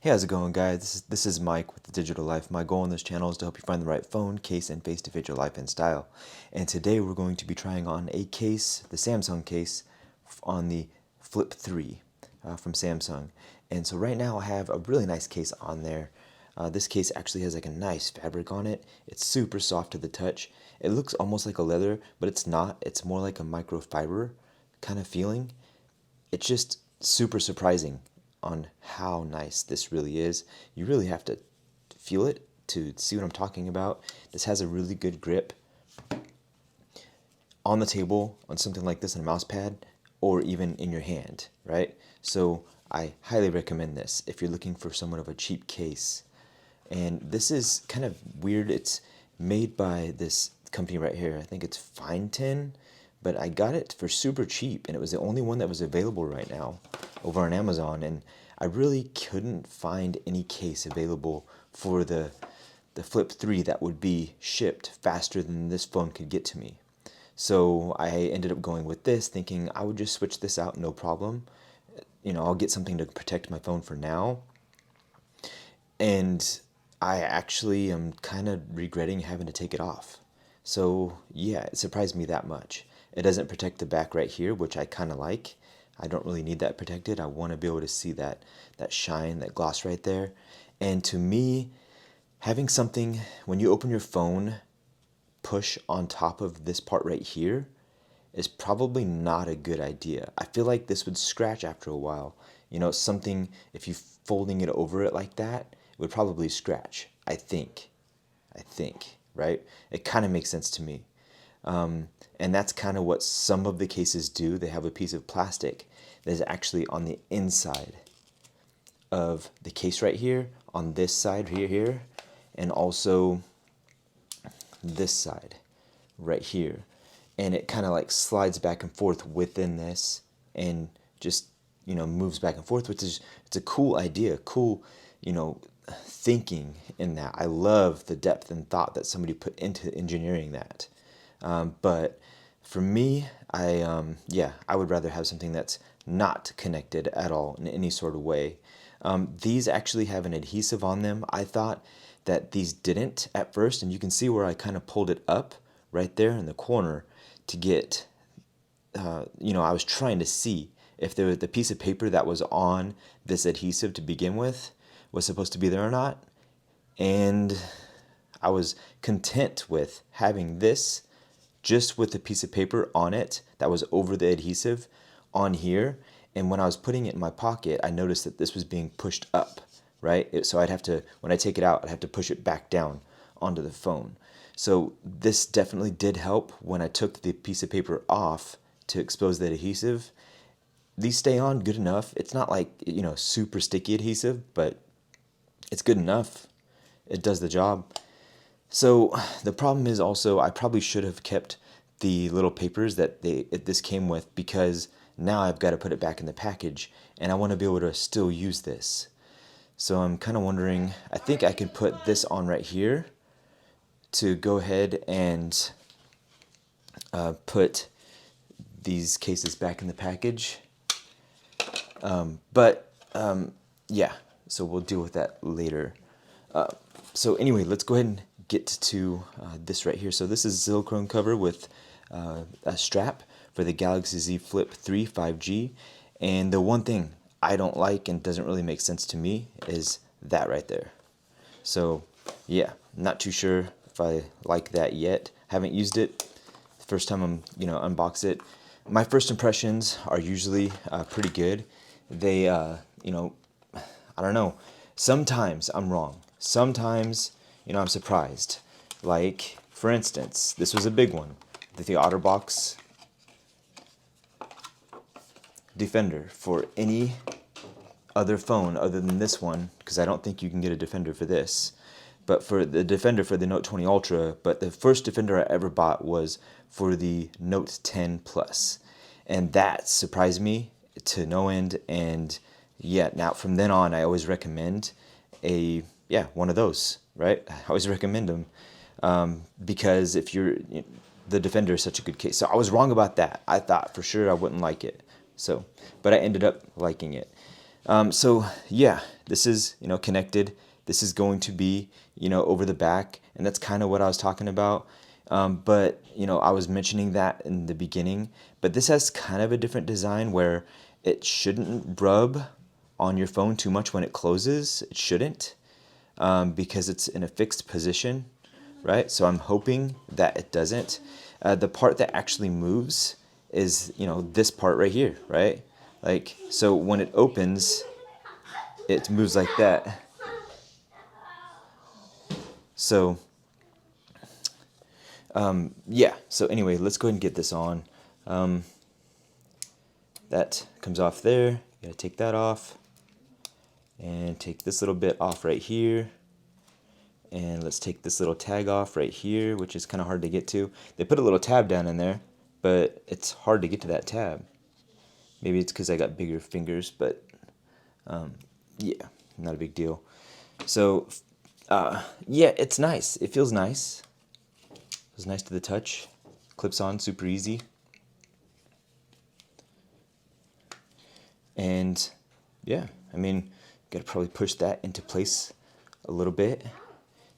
Hey, how's it going, guys? This is Mike with The Digital Life. My goal on this channel is to help you find the right phone, case, and face to fit your life and style. And today we're going to be trying on a case, the Samsung case, on the Flip 3 from Samsung. And so right now I have a really nice case on there. This case actually has like a nice fabric on it. It's super soft to the touch. It looks almost like a leather, but it's not. It's more like a microfiber kind of feeling. It's just super surprising on how nice this really is. You really have to feel it to see what I'm talking about. This has a really good grip on the table, on something like this, on a mouse pad, or even in your hand, right? So I highly recommend this if you're looking for somewhat of a cheap case. And this is kind of weird. It's made by this company right here. I think it's Fine Tin, but I got it for super cheap, and it was the only one that was available right now over on Amazon, and I really couldn't find any case available for the Flip 3 that would be shipped faster than this phone could get to me. So I ended up going with this, thinking I would just switch this out, no problem. You know, I'll get something to protect my phone for now. And I actually am kind of regretting having to take it off. So yeah, it surprised me that much. It doesn't protect the back right here, which I kind of like. I don't really need that protected. I want to be able to see that shine, that gloss right there. And to me, having something, when you open your phone, push on top of this part right here is probably not a good idea. I feel like this would scratch after a while. You know, something, if you folding it over it like that, it would probably scratch, I think, right? It kind of makes sense to me. And that's kind of what some of the cases do. They have a piece of plastic that is actually on the inside of the case right here, on this side here, and also this side right here. And it kind of like slides back and forth within this and just, you know, moves back and forth, which is, it's a cool idea, cool, you know, thinking in that. I love the depth and thought that somebody put into engineering that. But for me, I would rather have something that's not connected at all in any sort of way. These actually have an adhesive on them. I thought that these didn't at first, and you can see where I kind of pulled it up right there in the corner to get, you know, I was trying to see if the piece of paper that was on this adhesive to begin with was supposed to be there or not. And I was content with having this just with a piece of paper on it that was over the adhesive on here. And when I was putting it in my pocket, I noticed that this was being pushed up, right? So I'd have to, when I take it out, I'd have to push it back down onto the phone. So this definitely did help when I took the piece of paper off to expose the adhesive. These stay on good enough. It's not like, you know, super sticky adhesive, but it's good enough. It does the job. So the problem is also I probably should have kept the little papers that this came with, because now I've got to put it back in the package and I want to be able to still use this. So I'm kind of wondering, I think I could put this on right here to go ahead and put these cases back in the package. Yeah, so we'll deal with that later. So anyway, let's go ahead and get to this right here. So this is a silicone cover with a strap for the Galaxy Z Flip 3 5G. And the one thing I don't like and doesn't really make sense to me is that right there. So yeah, not too sure if I like that yet. Haven't used it. First time I'm, you know, unbox it. My first impressions are usually pretty good. They, you know, I don't know. Sometimes I'm wrong. Sometimes, you know, I'm surprised. Like, for instance, this was a big one. The OtterBox Defender for any other phone other than this one, because I don't think you can get a Defender for this. But for the Defender for the Note 20 Ultra, but the first Defender I ever bought was for the Note 10 Plus. And that surprised me to no end. And yeah, now from then on, I always recommend one of those, right? I always recommend them because if the Defender is such a good case. So I was wrong about that. I thought for sure I wouldn't like it. So, but I ended up liking it. So yeah, this is, connected. This is going to be, over the back, and that's kind of what I was talking about. But, I was mentioning that in the beginning, but this has kind of a different design where it shouldn't rub on your phone too much when it closes. It shouldn't, because it's in a fixed position, right? So I'm hoping that it doesn't. The part that actually moves is, this part right here, right? Like, so when it opens, it moves like that. So, yeah. So anyway, let's go ahead and get this on. That comes off there. You gotta take that off. And take this little bit off right here. And let's take this little tag off right here, which is kind of hard to get to. They put a little tab down in there, but it's hard to get to that tab. Maybe it's because I got bigger fingers, but yeah, not a big deal. So, yeah, it's nice. It feels nice. It feels nice to the touch. Clips on super easy. And yeah, I mean, gotta probably push that into place a little bit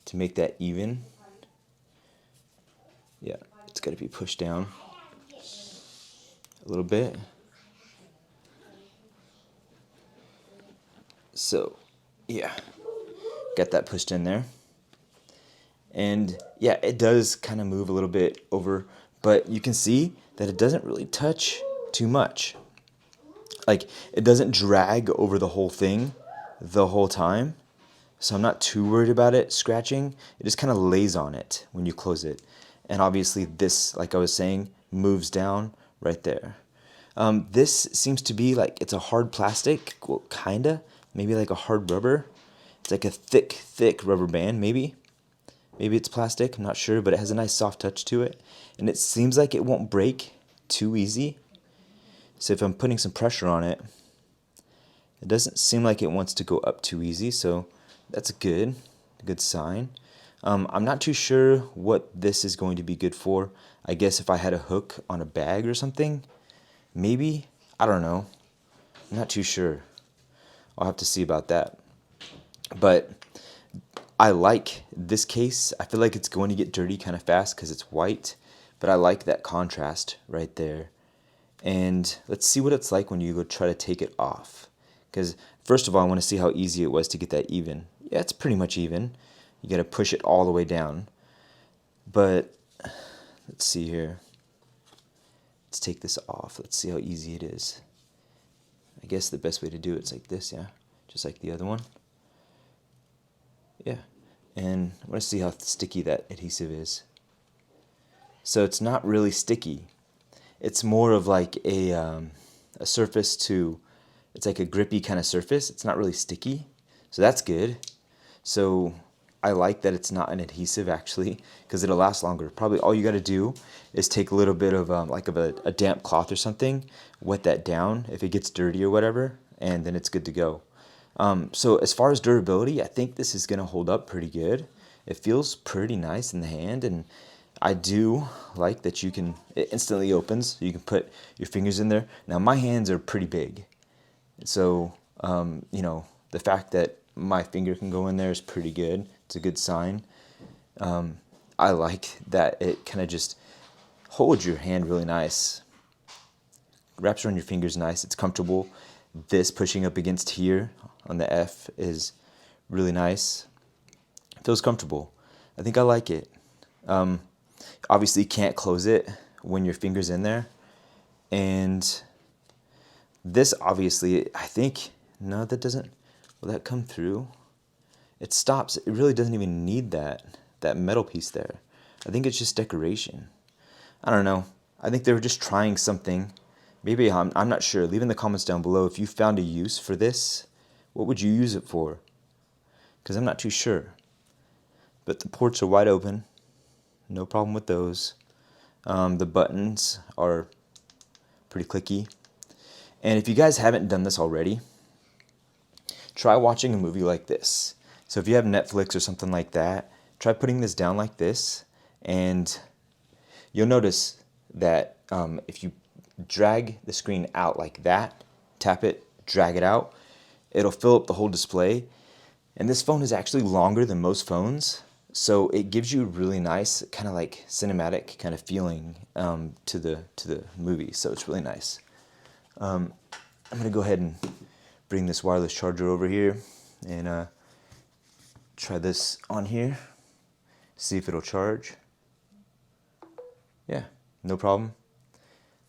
to make that even. Yeah, it's gotta be pushed down a little bit. So, yeah, got that pushed in there. And yeah, it does kind of move a little bit over, but you can see that it doesn't really touch too much. Like, it doesn't drag over the whole thing the whole time. So I'm not too worried about it scratching. It just kind of lays on it when you close it. And obviously this, like I was saying, moves down right there. This seems to be like, it's a hard plastic, well, kinda, maybe like a hard rubber. It's like a thick rubber band, maybe. Maybe it's plastic, I'm not sure, but it has a nice soft touch to it. And it seems like it won't break too easy. So if I'm putting some pressure on it, it doesn't seem like it wants to go up too easy, so that's a good sign. I'm not too sure what this is going to be good for. I guess if I had a hook on a bag or something, maybe, I don't know. I'm not too sure. I'll have to see about that. But I like this case. I feel like it's going to get dirty kind of fast because it's white, but I like that contrast right there. And let's see what it's like when you go try to take it off. Because first of all, I want to see how easy it was to get that even. Yeah, it's pretty much even. You got to push it all the way down. But let's see here. Let's take this off. Let's see how easy it is. I guess the best way to do it is like this, yeah. Just like the other one. Yeah. And I want to see how sticky that adhesive is. So it's not really sticky. It's more of like a surface to, it's like a grippy kind of surface. It's not really sticky. So that's good. So I like that it's not an adhesive actually, because it'll last longer. Probably all you got to do is take a little bit of like a damp cloth or something, wet that down if it gets dirty or whatever, and then it's good to go. So as far as durability, I think this is going to hold up pretty good. It feels pretty nice in the hand, and I do like that it instantly opens, so you can put your fingers in there. Now my hands are pretty big, so the fact that my finger can go in there is pretty good. It's a good sign. I like that it kind of just holds your hand really nice. Wraps around your fingers nice. It's comfortable. This pushing up against here on the F is really nice. It feels comfortable. I think I like it. Obviously you can't close it when your finger's in there. And this obviously, I think, no, that doesn't, will that come through? It stops. It really doesn't even need that metal piece there. I think it's just decoration. I don't know. I think they were just trying something. Maybe I'm not sure. Leave in the comments down below if you found a use for this. What would you use it for? Because I'm not too sure. But the ports are wide open. No problem with those. The buttons are pretty clicky. And if you guys haven't done this already, try watching a movie like this. So if you have Netflix or something like that, try putting this down like this, and you'll notice that if you drag the screen out like that, tap it, drag it out, it'll fill up the whole display. And this phone is actually longer than most phones, so it gives you a really nice kind of like cinematic kind of feeling to the movie. So it's really nice. I'm gonna go ahead and bring this wireless charger over here and try this on here. See if it'll charge. Yeah, no problem.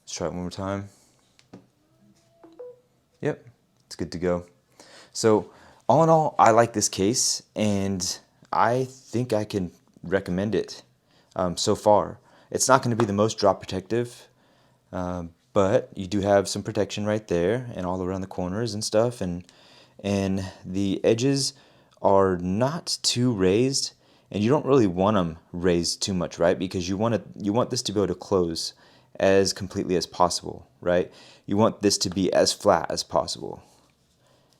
Let's try it one more time. Yep, it's good to go. So all in all, I like this case, and I think I can recommend it so far. It's not going to be the most drop protective, but you do have some protection right there and all around the corners and stuff, and the edges are not too raised, and you don't really want them raised too much, right? Because you want this to be able to close as completely as possible, right? You want this to be as flat as possible.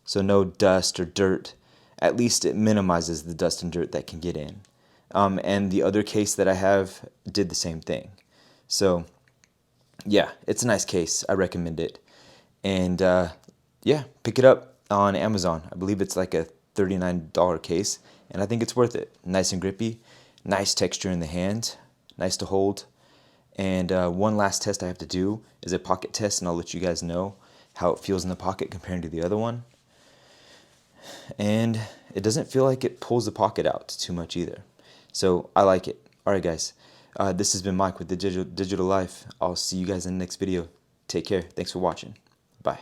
So no dust or dirt. At least it minimizes the dust and dirt that can get in. And the other case that I have did the same thing. So yeah, it's a nice case. I recommend it. And yeah, pick it up on Amazon. I believe it's like a $39 case, and I think it's worth it. Nice and grippy, nice texture in the hand, nice to hold. And one last test I have to do is a pocket test, and I'll let you guys know how it feels in the pocket compared to the other one. And it doesn't feel like it pulls the pocket out too much either. So I like it. Alright guys, this has been Mike with the Digital Life. I'll see you guys in the next video. Take care. Thanks for watching. Bye.